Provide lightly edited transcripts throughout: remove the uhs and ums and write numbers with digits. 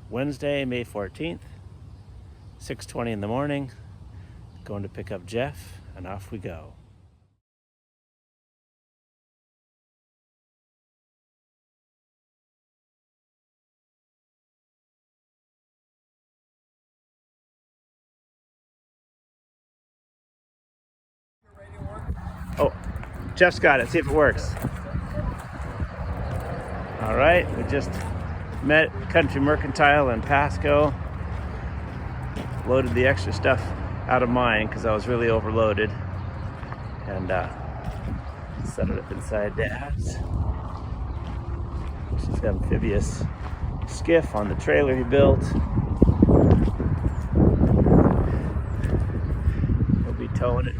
Wednesday, May 14th, 6:20 in the morning. Going to pick up Jeff, and off we go. Oh, Jeff's got it. See if it works. All right, we just met Country Mercantile in Pasco. Loaded the extra stuff out of mine because I was really overloaded, and set it up inside Dad's. She's got an amphibious skiff on the trailer he built. He'll be towing it,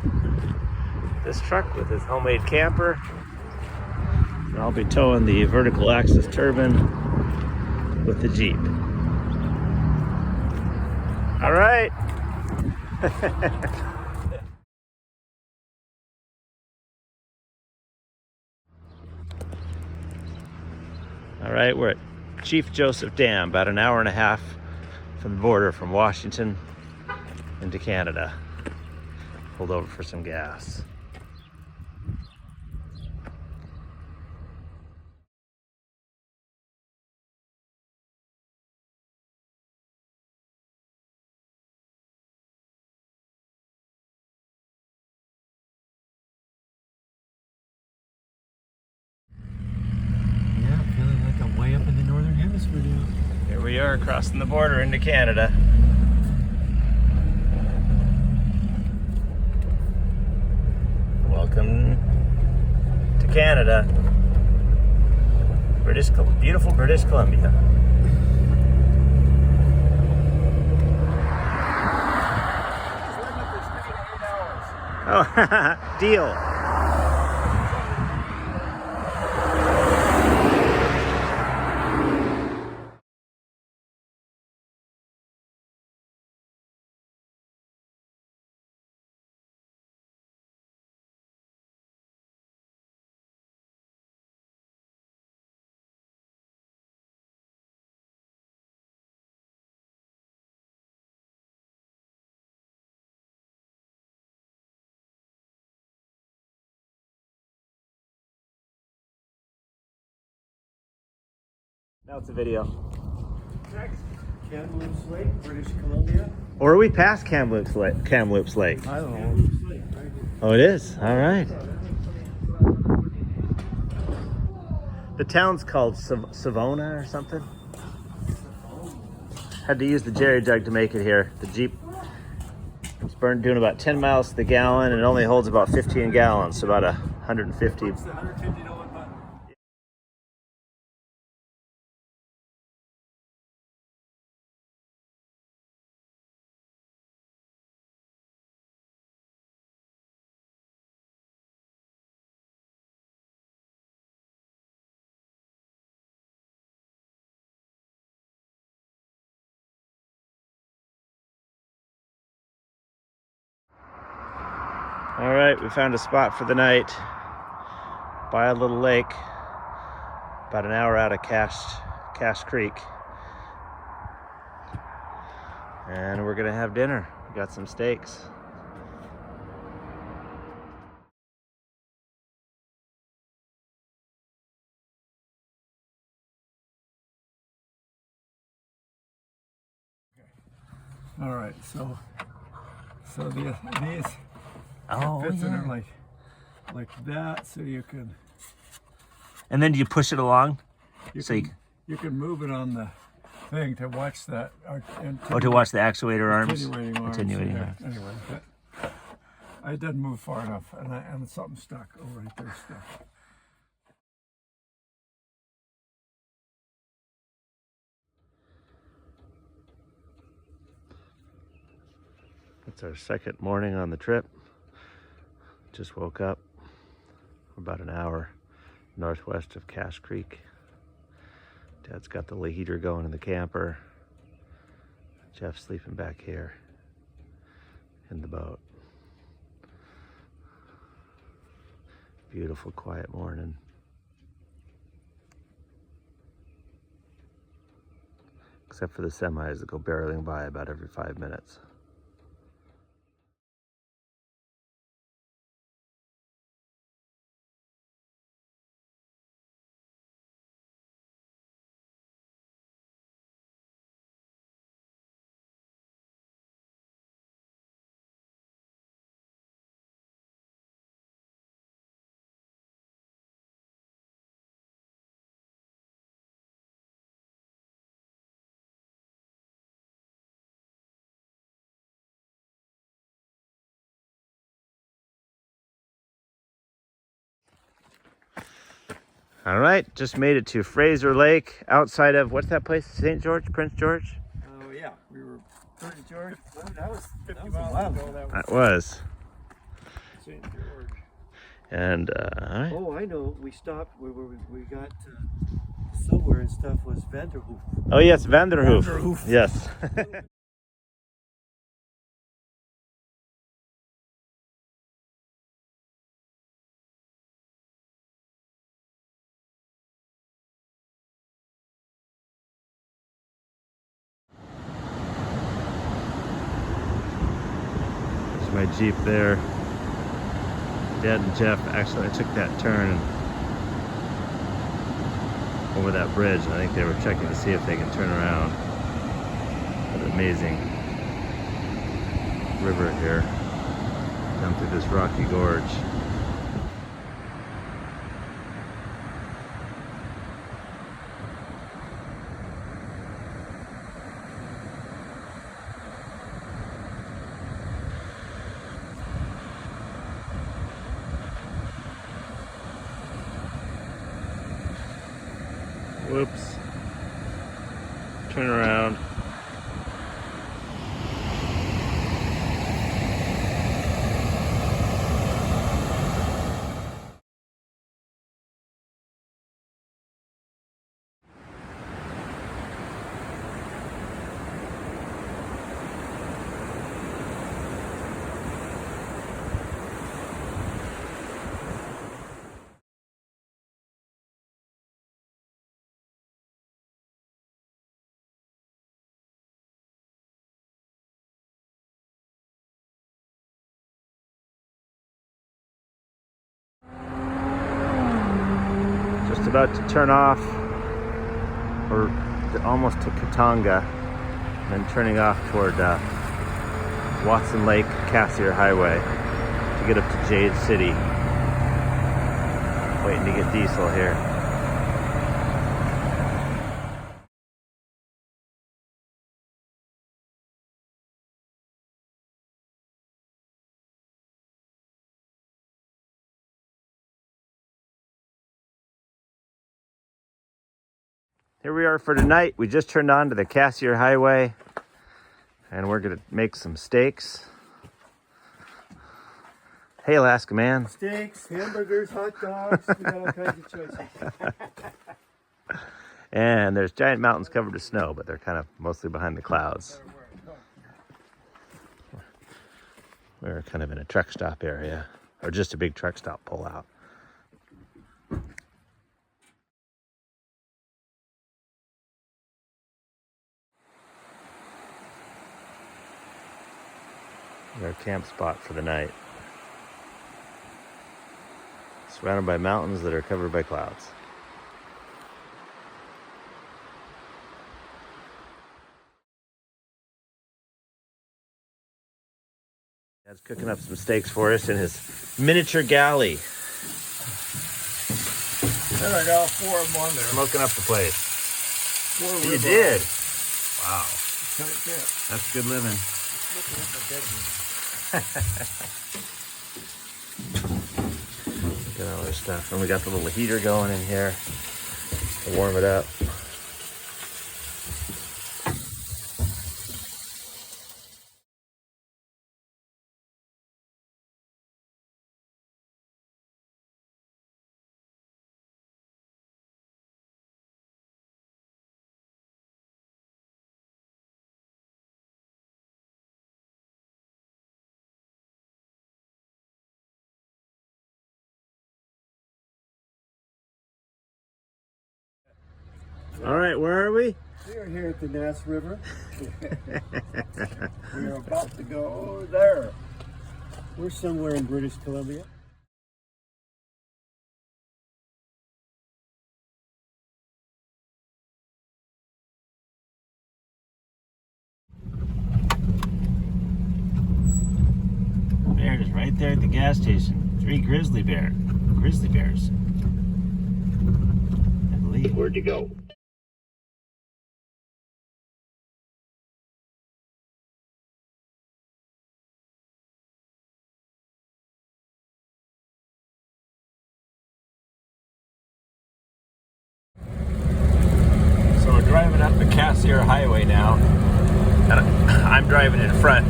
this truck, with his homemade camper. And I'll be towing the vertical axis turbine with the Jeep. All right. All right, we're at Chief Joseph Dam, about an hour and a half from the border from Washington into Canada. Pulled over for some gas. Here we are crossing the border into Canada. Welcome to Canada. Beautiful British Columbia. Oh, deal. Now it's a video. Next, Kamloops Lake, British Columbia. Or are we past Kamloops Lake? I don't know. Oh, it is? All right. The town's called Savona or something. Had to use the jerry jug to make it here. The Jeep was doing about 10 miles to the gallon, and it only holds about 15 gallons, so about 150. What's the $150 button? All right, we found a spot for the night by a little lake, about an hour out of Cache Creek. And we're gonna have dinner. We got some steaks. All right, so these Oh, fits in yeah. it like that, so you can And then do you push it along? you So can move it on the thing to watch that. to watch the actuator arms? Attenuating arms. Attenuating yeah. arms. Anyway, but I didn't move far enough, and something stuck. Oh, right there stuck. It's our second morning on the trip. Just woke up. We're about an hour northwest of Cache Creek. Dad's got the lay heater going in the camper. Jeff's sleeping back here in the boat. Beautiful, quiet morning. except for the semis that go barreling by about every 5 minutes. All right, just made it to Fraser Lake outside of, what's that place? St. George? Prince George? Oh, yeah. We were Prince George. That was 50 miles ago. That was. St. George. And, all right. Oh, I know. We stopped where we got silver and stuff was Vanderhoof. Oh, yes, Vanderhoof. Vanderhoof. Yes. There's my Jeep there. Dad and Jeff actually took that turn over that bridge, and I think they were checking to see if they can turn around. An amazing river here down through this rocky gorge. Whoops. Turn around. Just about to turn off, or almost to Katanga, and then turning off toward Watson Lake, Cassiar Highway to get up to Jade City. Waiting to get diesel here. Here we are for tonight. We just turned on to the Cassiar Highway, and we're gonna make some steaks. Hey, Alaska man. Steaks, hamburgers, hot dogs. We got all kinds of choices. And there's giant mountains covered with snow, but they're kind of mostly behind the clouds. We're kind of in a truck stop area, or just a big truck stop pull out. Our camp spot for the night. Surrounded by mountains that are covered by clouds. Dad's cooking up some steaks for us in his miniature galley. And I got 4 of them on there. Smoking up the place. 4 You rib did? eyes. Wow. Tight fit. That's good living. Look at all this stuff. And we got the little heater going in here to warm it up. All right, where are we? We are here at the Nass River. We are about to go there. We're somewhere in British Columbia. Bears right there at the gas station. 3 grizzly bears. I believe. Where'd you go? So we're driving up the Cassiar highway now, and I'm driving in front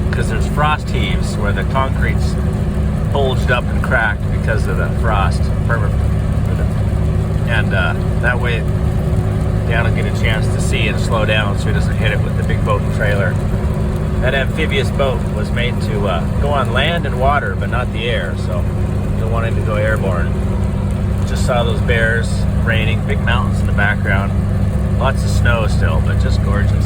because there's frost heaves where the concrete's bulged up and cracked because of the frost. And that way Dad will get a chance to see and slow down so he doesn't hit it with the big boat and trailer. That amphibious boat was made to go on land and water, but not the air, so don't want him to go airborne. Just saw those bears, raining, big mountains in the background. Lots of snow still, but just gorgeous.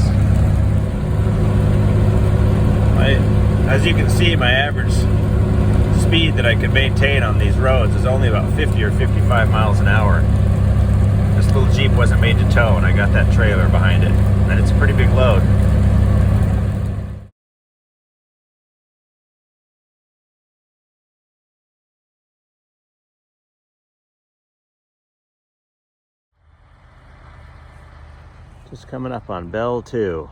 As you can see, my average speed that I can maintain on these roads is only about 50 or 55 miles an hour. This little Jeep wasn't made to tow, and I got that trailer behind it, and it's a pretty big load. Just coming up on Bell 2.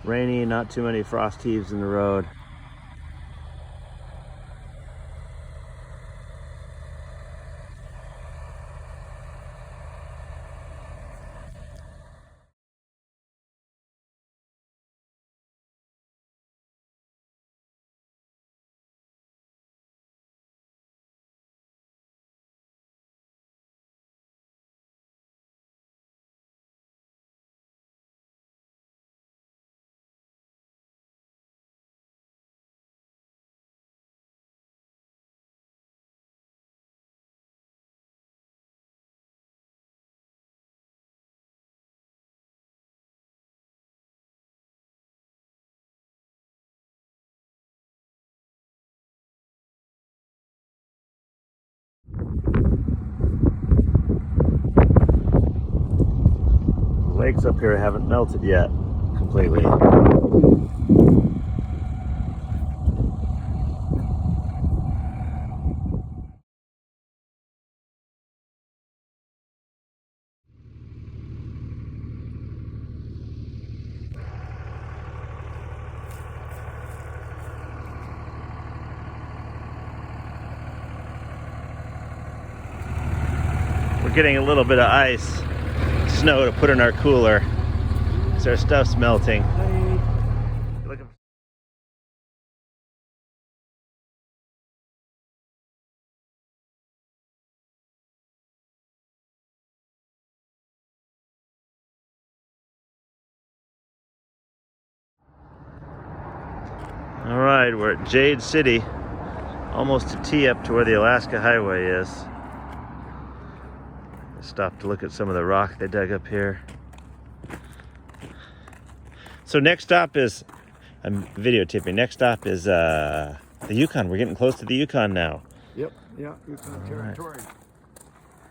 Rainy, not too many frost heaves in the road. Lakes up here haven't melted yet completely. We're getting a little bit of ice, snow to put in our cooler. So our stuff's melting. All right, we're at Jade City, almost a tee up to where the Alaska Highway is. I stopped to look at some of the rock they dug up here. So next stop is, I'm videotaping, next stop is the Yukon. We're getting close to the Yukon now. Yep, yeah, Yukon territory.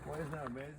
Why isn't that amazing?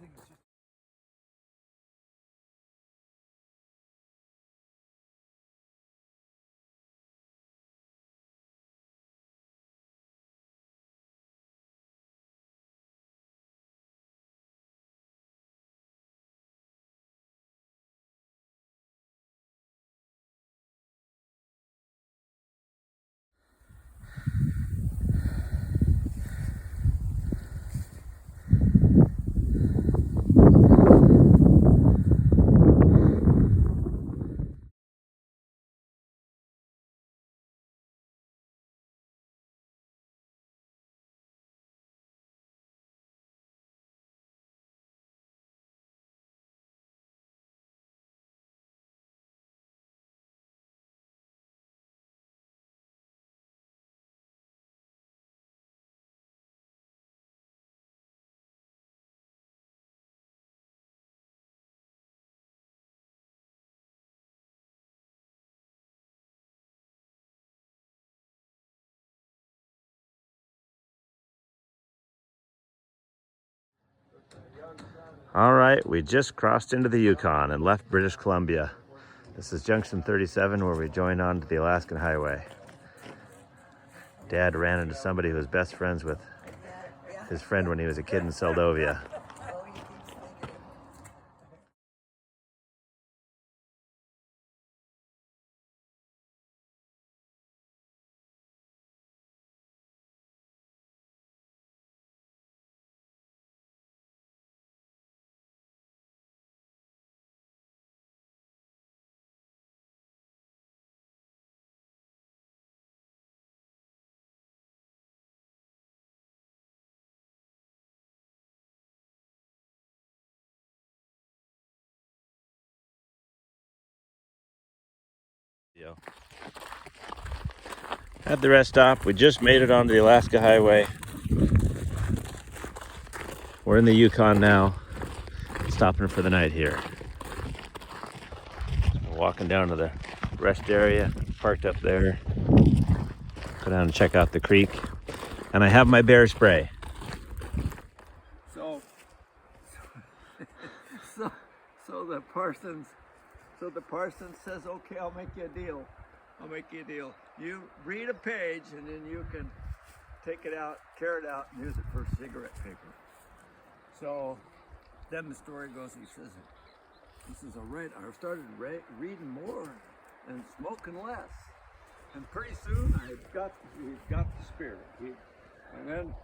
All right, we just crossed into the Yukon and left British Columbia. This is Junction 37 where we joined onto the Alaskan Highway. Dad ran into somebody who was best friends with his friend when he was a kid in Seldovia. At the rest stop, we just made it onto the Alaska Highway. We're in the Yukon now, stopping for the night here. We're walking down to the rest area, parked up there. Go down and check out the creek. And I have my bear spray. So the Parsons says, okay, I'll make you a deal. You read a page and then you can take it out, tear it out, and use it for cigarette paper. So then the story goes, he says, I started reading more and smoking less. And pretty soon he got the spirit. And then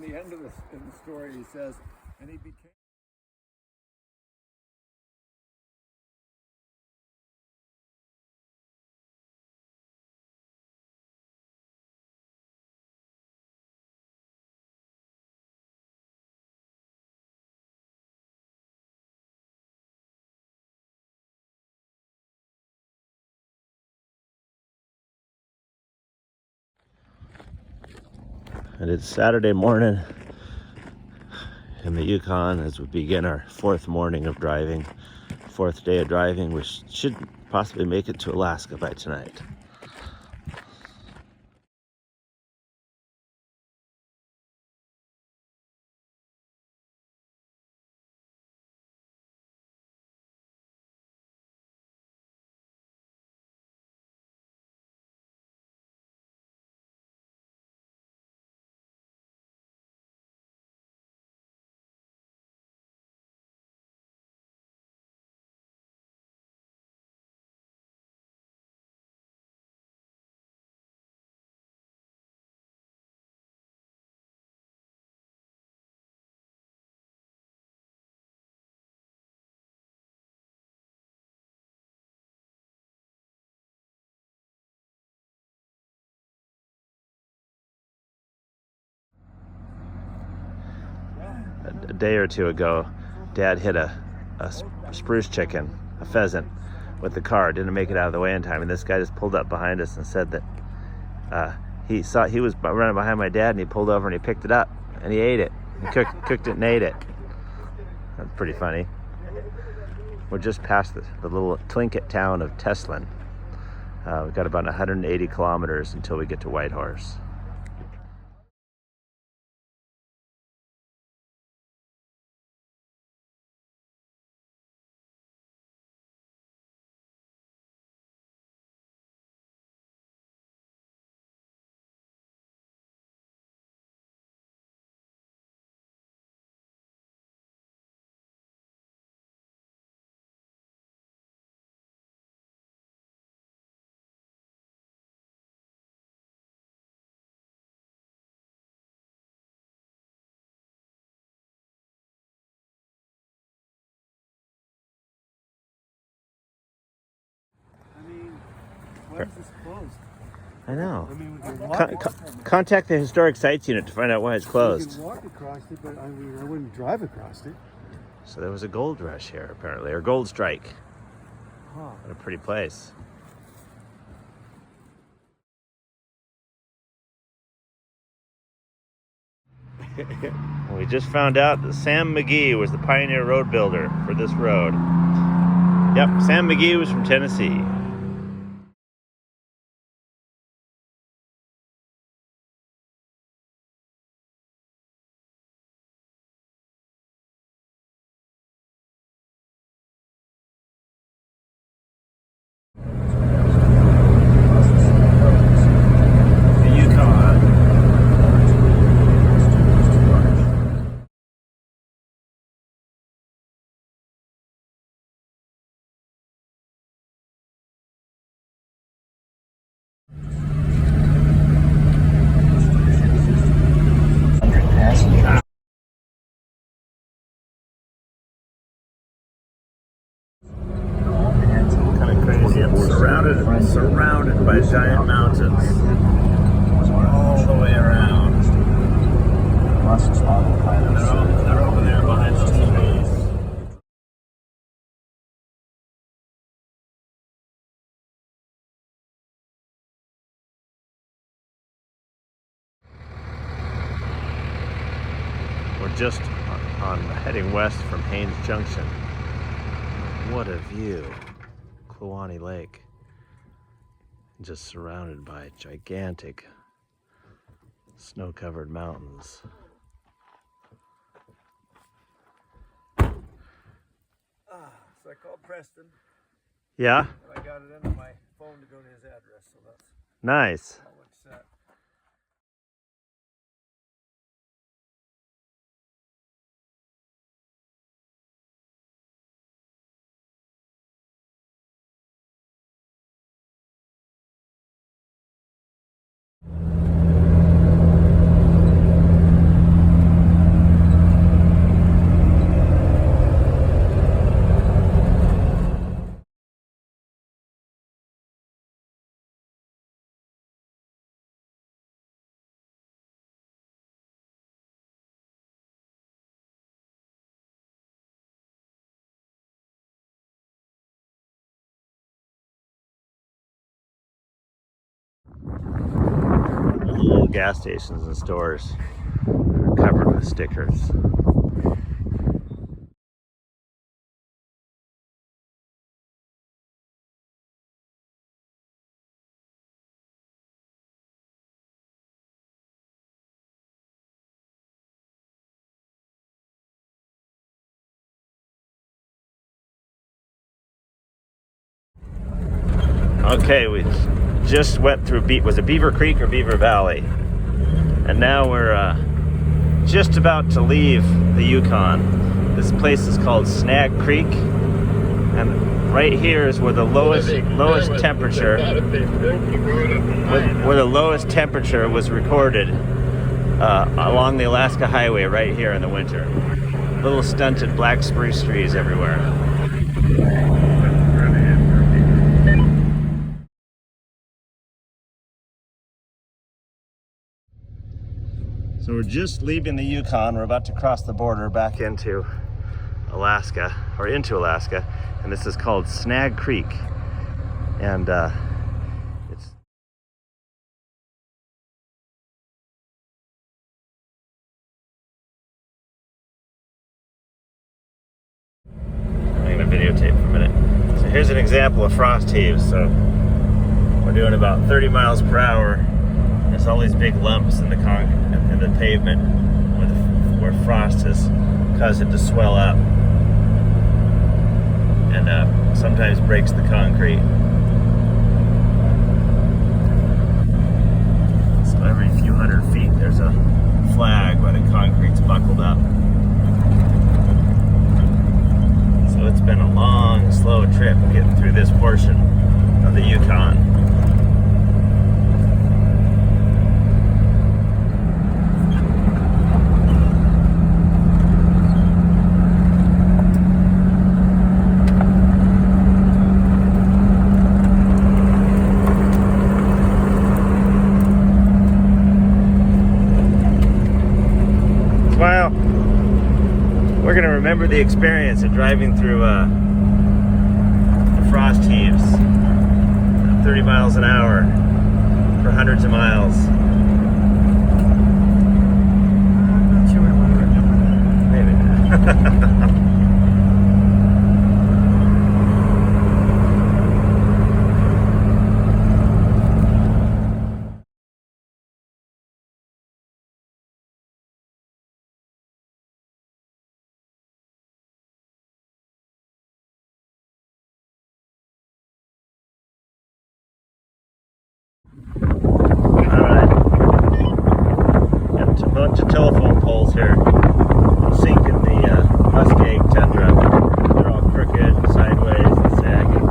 the end of in the story he says, and he became. And it's Saturday morning in the Yukon as we begin our fourth morning of driving. Fourth day of driving. We should possibly make it to Alaska by tonight. A day or two ago, Dad hit a spruce chicken, a pheasant, with the car. Didn't make it out of the way in time, and this guy just pulled up behind us and said that he was running behind my dad, and he pulled over and he picked it up and he ate it. He cooked it and ate it. That's pretty funny. We're just past the little Tlingit town of Teslin. We've got about 180 kilometers until we get to Whitehorse. Why is this closed? I know. I mean, we can walk. Contact the Historic Sites Unit to find out why it's We closed. can walk across it, but I wouldn't drive across it. So there was a gold rush here, apparently, or gold strike. Huh. What a pretty place. We just found out that Sam McGee was the pioneer road builder for this road. Yep, Sam McGee was from Tennessee. just on heading west from Haines Junction. What a view. Kluane Lake. Just surrounded by gigantic snow-covered mountains. So I called Preston. Yeah? And I got it into my phone to go to his address, so that's Nice. how much set. Little gas stations and stores are covered with stickers. Okay, we just went through, was it Beaver Creek or Beaver Valley? And now we're just about to leave the Yukon. This place is called Snag Creek, and right here is where the lowest temperature, where the lowest temperature was recorded along the Alaska Highway right here in the winter. Little stunted black spruce trees everywhere. So we're just leaving the Yukon. We're about to cross the border back into Alaska, and this is called Snag Creek. And it's I'm gonna videotape for a minute. So here's an example of frost heaves. So we're doing about 30 miles per hour. There's all these big lumps in the pavement where frost has caused it to swell up, and sometimes breaks the concrete. So every few hundred feet there's a flag where the concrete's buckled up. So it's been a long, slow trip getting through this portion of the Yukon. Well, we're going to remember the experience of driving through the frost heaves at 30 miles an hour for hundreds of miles. I'm not sure what I want to remember. Maybe. A bunch of telephone poles here sink in the muskeg tundra. They're all crooked, sideways, and sagging.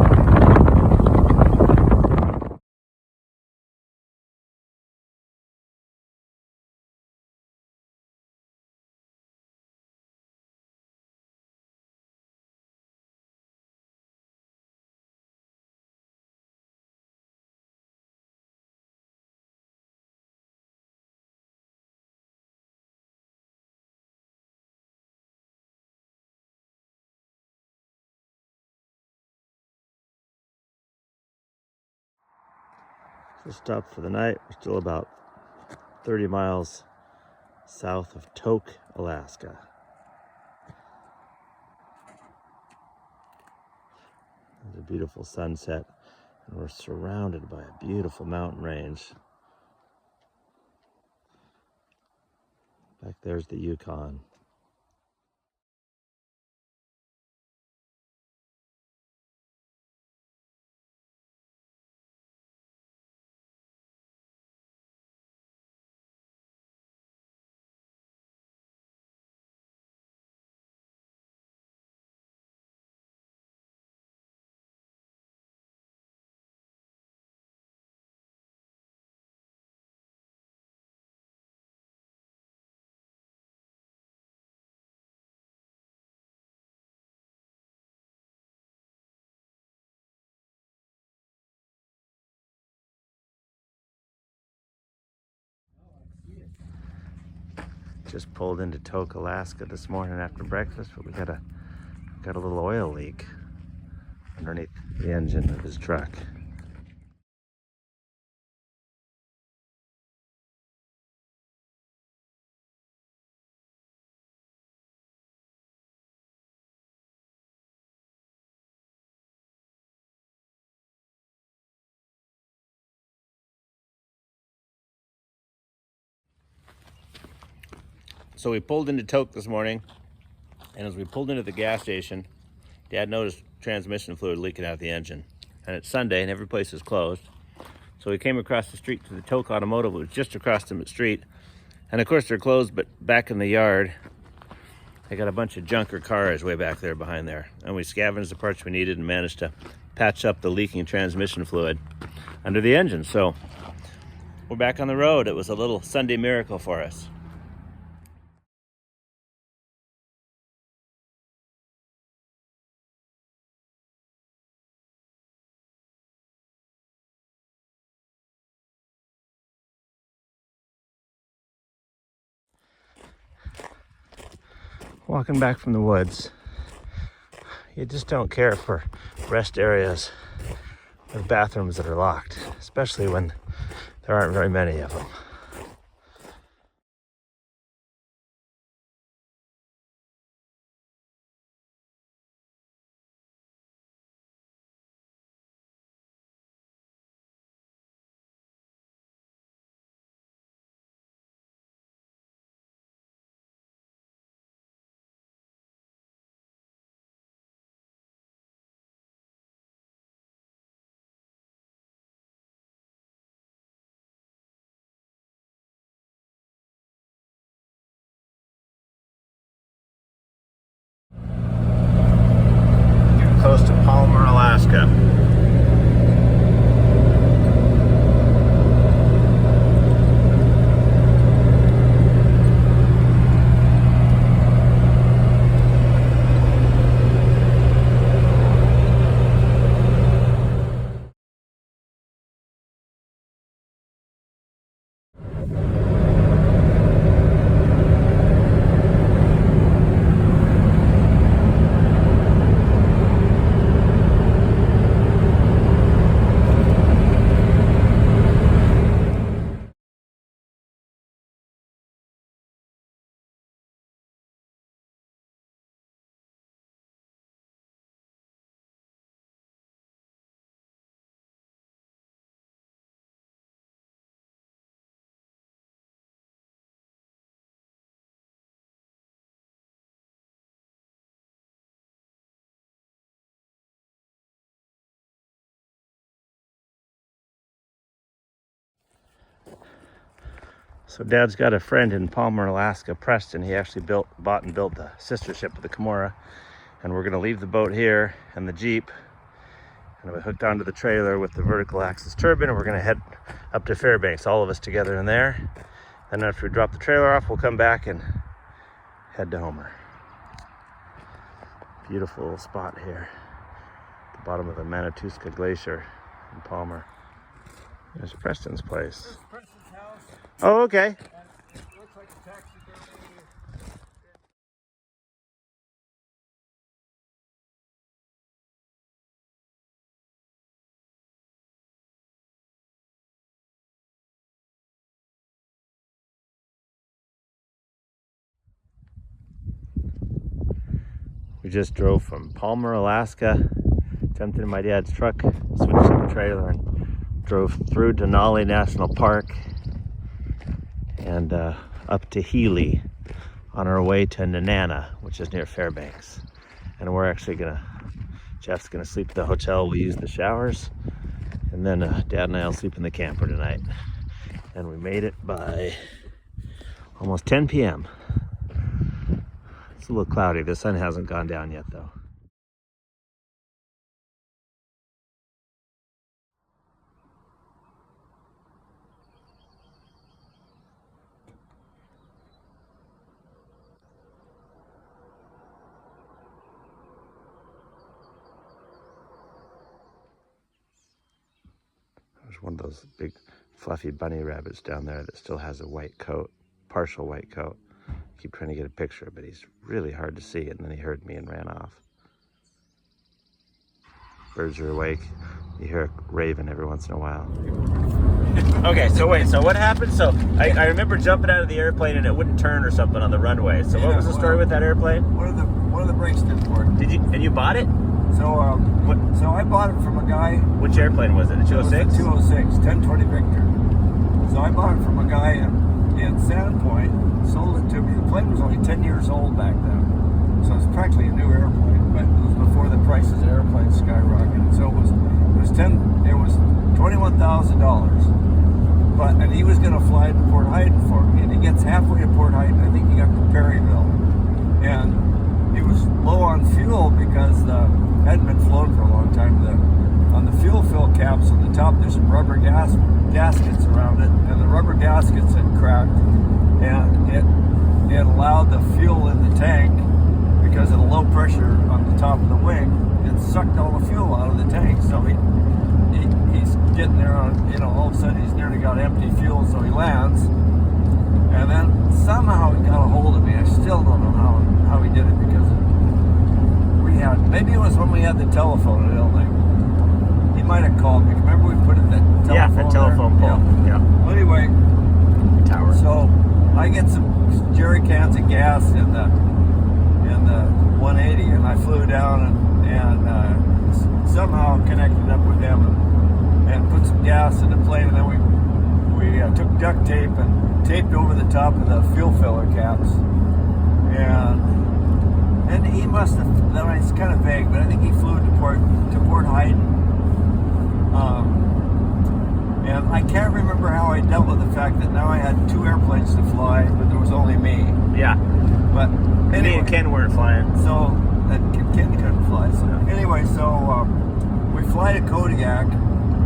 So stopped for the night. We're still about 30 miles south of Tok, Alaska. There's a beautiful sunset, and we're surrounded by a beautiful mountain range. Back there's the Yukon. Just pulled into Tok, Alaska this morning after breakfast, but we got a little oil leak underneath the engine of his truck. So we pulled into Tok this morning, and as we pulled into the gas station, Dad noticed transmission fluid leaking out of the engine. And it's Sunday and every place is closed. So we came across the street to the Tok Automotive, which was just across the street. And of course they're closed, but back in the yard, they got a bunch of junker cars way back there behind there. And we scavenged the parts we needed and managed to patch up the leaking transmission fluid under the engine. So we're back on the road. It was a little Sunday miracle for us. Walking back from the woods, you just don't care for rest areas with bathrooms that are locked, especially when there aren't very many of them. Close to Palmer, Alaska. So Dad's got a friend in Palmer, Alaska, Preston. He actually bought and built the sister ship of the Kimura. And we're gonna leave the boat here and the Jeep, and we hooked onto the trailer with the vertical axis turbine, and we're gonna head up to Fairbanks, all of us together in there. Then after we drop the trailer off, we'll come back and head to Homer. Beautiful little spot here at the bottom of the Manitousca Glacier in Palmer. There's Preston's place. Preston's house. Oh, okay. And it looks like a taxidermy just drove from Palmer, Alaska, jumped into my dad's truck, switched to the trailer, and drove through Denali National Park and up to Healy on our way to Nenana, which is near Fairbanks. And we're actually Jeff's gonna sleep at the hotel. We use the showers, and then Dad and I will sleep in the camper tonight. And we made it by almost 10 p.m. It's a little cloudy. The sun hasn't gone down yet, though. There's one of those big fluffy bunny rabbits down there that still has a white coat, partial white coat. I keep trying to get a picture, but he's really hard to see, and then he heard me and ran off. Birds are awake. You hear a raven every once in a while. Okay, so wait, so what happened? So I remember jumping out of the airplane and it wouldn't turn or something on the runway. So what was the story with that airplane? One of the brakes didn't work. And you bought it? So I bought it from a guy. Which airplane was it? A 206? 206, 1020 Victor. So I bought it from a guy in Sandpoint, sold it to me. The plane was only 10 years old back then. So it's practically a new airplane, but it was before the prices of airplanes skyrocketed. So it was $21,000. And he was going to fly to Port Huyton for me, and he gets halfway to Port Huyton. I think he got to Perryville, and he was low on fuel because hadn't been flown for a long time. On the fuel fill caps on the top, there's some rubber gaskets around it, and the rubber gaskets had cracked, and it allowed the fuel in the tank, because of the low pressure on the top of the wing, it sucked all the fuel out of the tank. So he's getting there on, all of a sudden he's nearly got empty fuel, so he lands, and then somehow he got a hold of me. I still don't know how he did it, because maybe it was when we had the telephone at Illinois. He might have called me. Remember we put it that telephone? Yeah, the telephone pole. Yeah. Well, anyway, tower. So I get some jerry cans of gas in the 180, and I flew down and somehow connected up with him and put some gas in the plane, and then we took duct tape and taped over the top of the fuel filler caps, and he must have, it's kind of vague, but I think he flew to Port Huyton, and I can't remember how I dealt with the fact that now I had two airplanes to fly, but there was only me. Yeah. But anyway, me and Ken weren't flying. So Ken couldn't fly. So anyway, we fly to Kodiak,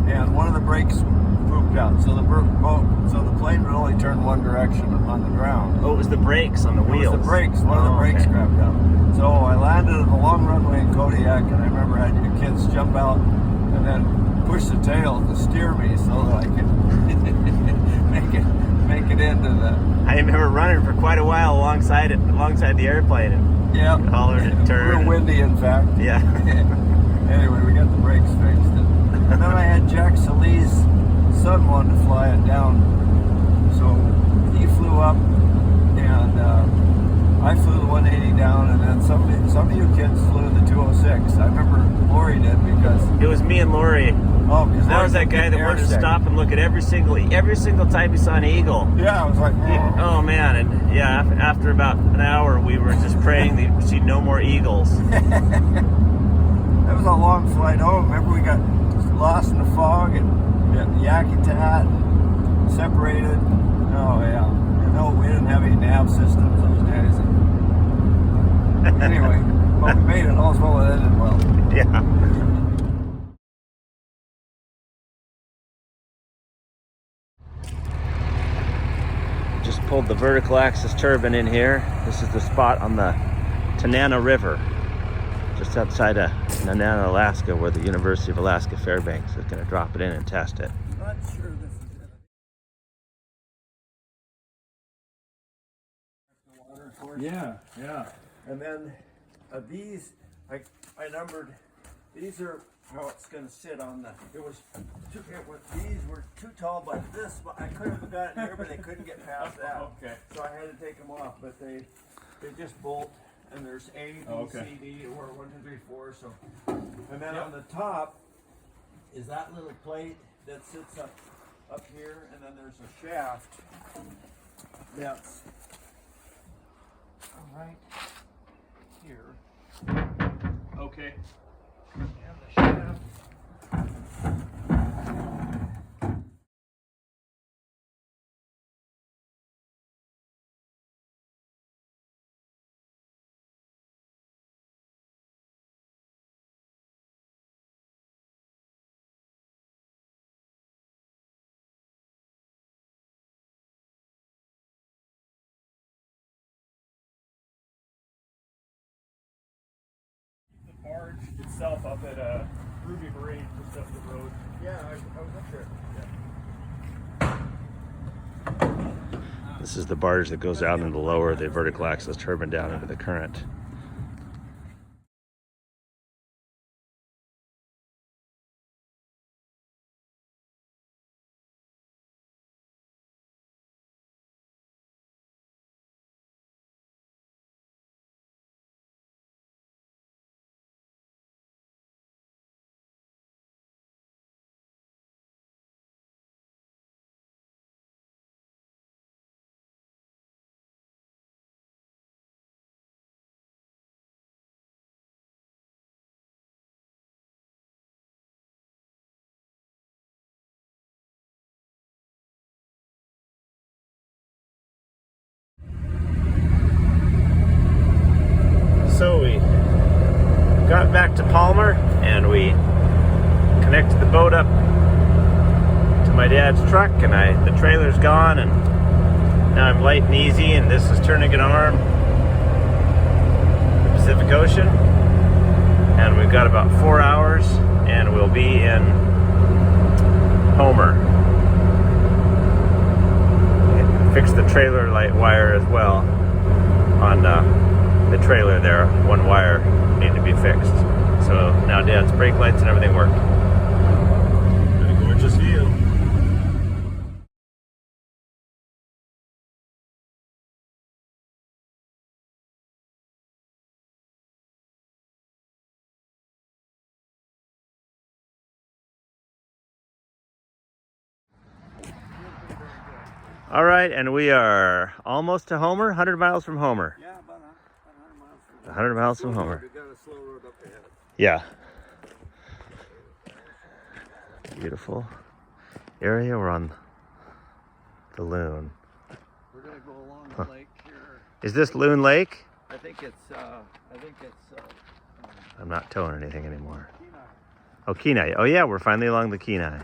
and one of the brakes pooped out. So the plane would only turn one direction on the ground. Oh, it was the brakes on the wheels. It was the brakes. One of the brakes crapped out. So I landed at a long runway in Kodiak, and I remember I had your kids jump out and then push the tail to steer me so that I could make it into the. I remember running for quite a while alongside the airplane, and hollered and turned. Real windy, in fact. Yeah. Anyway, we got the brakes fixed, and then I had Jack Sallee's son wanted to fly it down, so he flew up, and I flew the 180 down, and then some of you kids flew the 206. I remember Lori did, because it was me and Lori. Oh, because that was that guy that wanted to stop and look at every single time he saw an eagle. Yeah, I was like, oh man, and yeah, after about an hour, we were just praying that we'd see no more eagles. That was a long flight home. Remember, we got lost in the fog and Yakutat, separated. Oh yeah, we didn't have any nav systems those days. Anyway, but we made it. All's well that ended well. Yeah. Just pulled the vertical axis turbine in here. This is the spot on the Tanana River, just outside of Nenana, Alaska, where the University of Alaska Fairbanks is going to drop it in and test it. I'm not sure this is it. Yeah. And then these, I numbered. These are how it's going to sit on the. These were too tall, but I could have got it here, but they couldn't get past that. Okay. So I had to take them off, but they just bolt, and there's A, B, okay. C, D, or 1, 2, 3, 4. So, and then on the top is that little plate that sits up here, and then there's a shaft that's right here. Okay. And the shaft. Barge itself up at Ruby Marine just up the road. Yeah, I was up there. This is the barge that goes out into lower the vertical axis turbine down into the current. So we got back to Palmer and we connected the boat up to my dad's truck, and the trailer's gone, and now I'm light and easy, and this is turning an arm the Pacific Ocean, and we've got about 4 hours and we'll be in Homer. Fix the trailer light wire as well on the trailer there. One wire needed to be fixed. So now Dad's brake lights and everything worked. A gorgeous view. All right, and we are almost to Homer, 100 miles from Homer. Yeah, about 100 miles from 100 miles from Homer. We've got a slow road up ahead. Yeah. Beautiful area. We're on the Loon. We're gonna go along the lake here. Is this Loon Lake? I think it's I'm not towing anything anymore. Kenai. Oh, Kinney. Oh yeah, we're finally along the Kenai.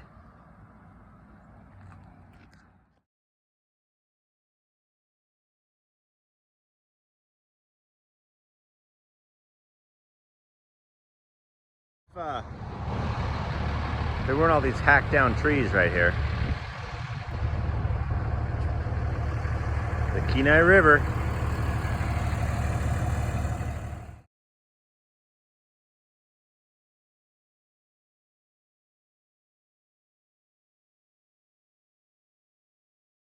There weren't all these hacked down trees right here. The Kenai River.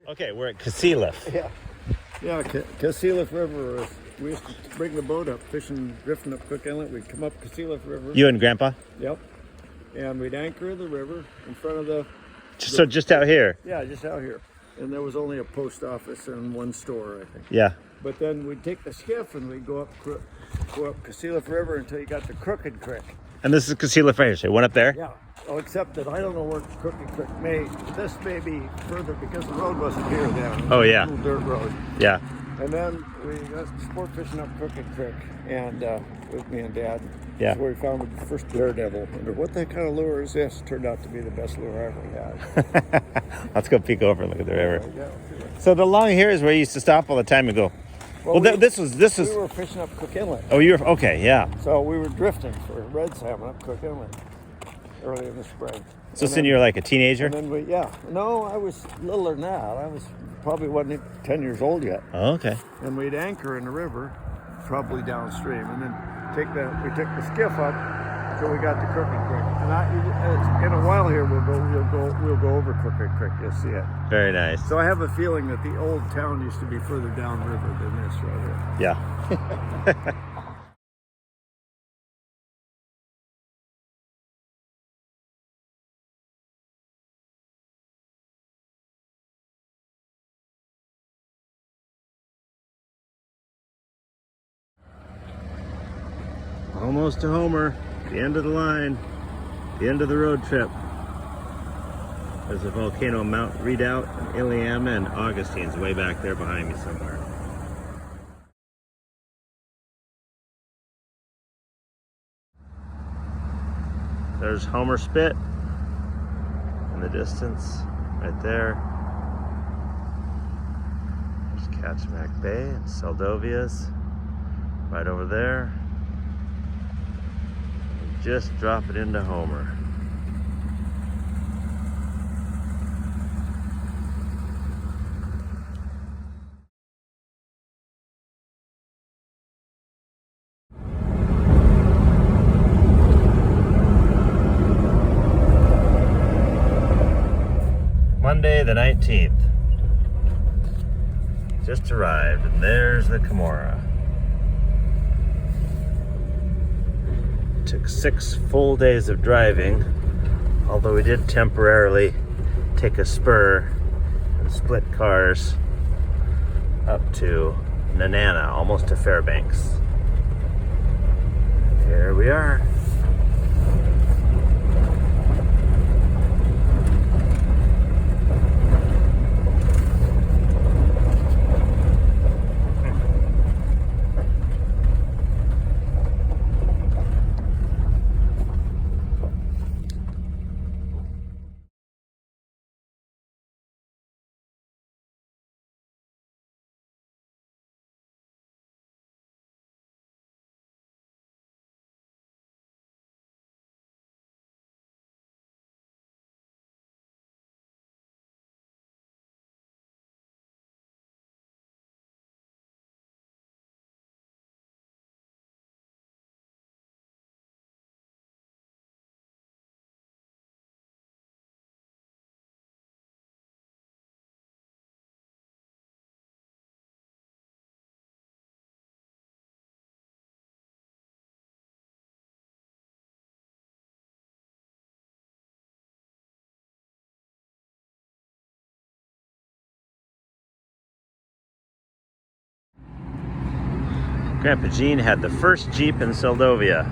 Okay, we're at Cassiar. Yeah, Cassiar River. We used to bring the boat up, fishing, drifting up Cook Inlet. We'd come up Cassiar River. You and Grandpa? Yep. And we'd anchor in the river in front of the... So just out here? Yeah, just out here. And there was only a post office and one store, I think. Yeah. But then we'd take the skiff and we'd go up Cassiar River until you got to Crooked Creek. And this is Cassiar River, so one up there? Yeah. Oh, except that I don't know where Crooked Creek this may be further because the road wasn't here then. Oh, yeah. A little dirt road. Yeah. And then we got sport fishing up Crooked Creek, and with me and Dad. Yeah. That's where we found the first daredevil. Wonder what that kind of lure is this? Turned out to be the best lure I ever had. Let's go peek over and look at the river. Yeah. So the long here is where you used to stop all the time and go. Well, this was. We were fishing up Cook Inlet. Oh, you were okay. Yeah. So we were drifting for red salmon up Cook Inlet early in the spring. So then you were like a teenager? And then no, I was littler than that. I probably wasn't 10 years old yet. Oh, okay. And we'd anchor in the river, probably downstream, and then we took the skiff up until we got to Crooked Creek. And in a while here we'll go over Crooked Creek. You'll see it. Very nice. So I have a feeling that the old town used to be further downriver than this right here. Yeah. Almost to Homer, the end of the line, the end of the road trip. There's a volcano, Mount Redoubt, Iliamna, and Augustine's way back there behind me somewhere. There's Homer Spit in the distance, right there. There's Kachemak Bay and Seldovia's right over there. And just drop it into Homer. Monday the 19th. Just arrived, and there's the Camorra. Took 6 full days of driving, although we did temporarily take a spur and split cars up to Nenana, almost to Fairbanks. Here we are. Grandpa Gene had the first Jeep in Seldovia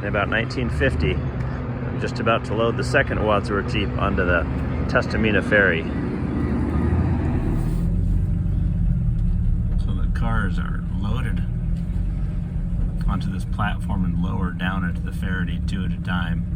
in about 1950. I'm just about to load the second Wadsworth Jeep onto the Tustamina ferry. So the cars are loaded onto this platform and lowered down into the ferry 2 at a time.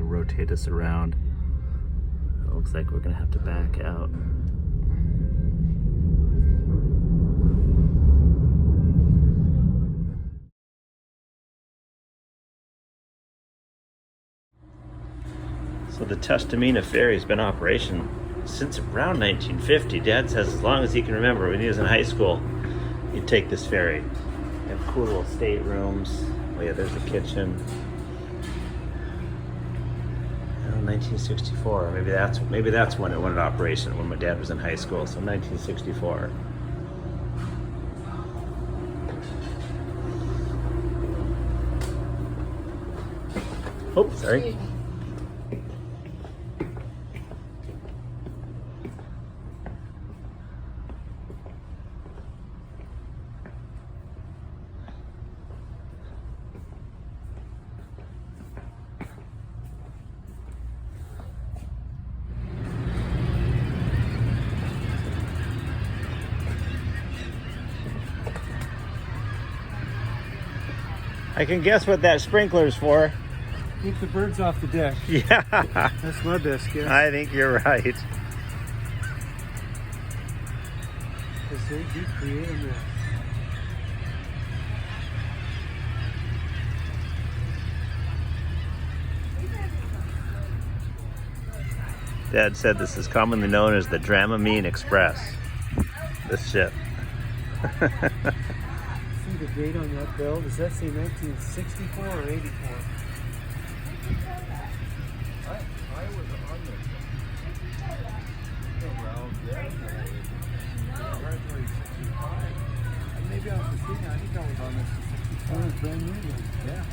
Rotate us around. It looks like we're gonna have to back out. So the Tustamina ferry's been in operation since around 1950. Dad says as long as he can remember, when he was in high school, he'd take this ferry. They have cool little staterooms. Oh yeah, there's the kitchen. 1964. Maybe that's when it went into operation, when my dad was in high school. So 1964. Oh, sorry. I can guess what that sprinkler's for. Keep the birds off the deck. Yeah. That's my best guess. I think you're right. Because they do create a mess. Dad said this is commonly known as the Dramamine Express. This ship. See the date on that bill? Does that say 1964 or 84? I was on this around then. Graduated 65. Maybe I was 16. I think I was on this in 65. Oh, it's brand new then. Yeah.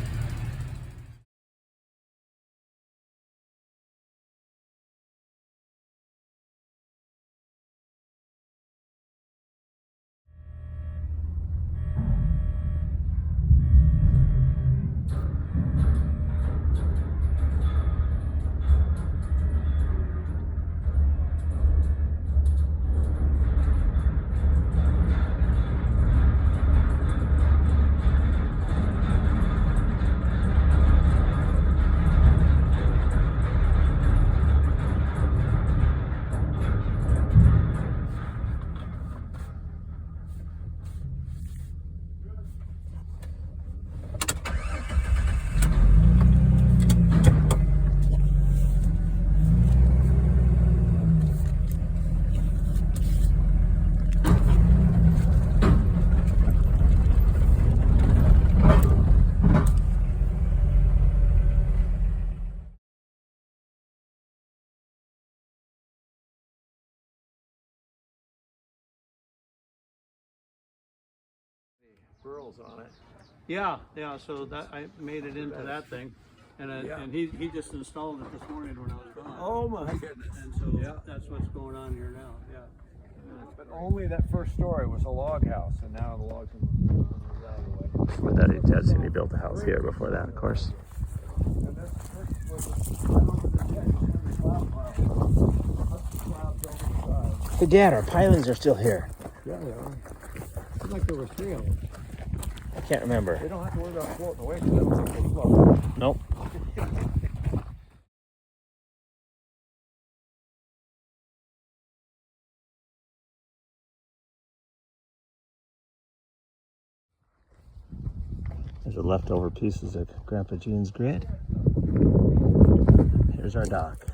Squirrels on it. Yeah, so that I made it into that thing, and and he just installed it this morning when I was gone. Oh my goodness. And so that's what's going on here now. Yeah. But only that first story was a log house, and now the logs are out of the way. Before that, Dad said he built a house here before that, of course. And this first was right over the deck, the cloud pile. Up the clouds over the side. Hey, Dad, our pilings are still here. Yeah, they are. Seemed like there were 3 of them. I can't remember. They don't have to worry about floating away because I don't think they float. Nope. There's the leftover pieces of Grandpa Gene's grid. Here's our dock.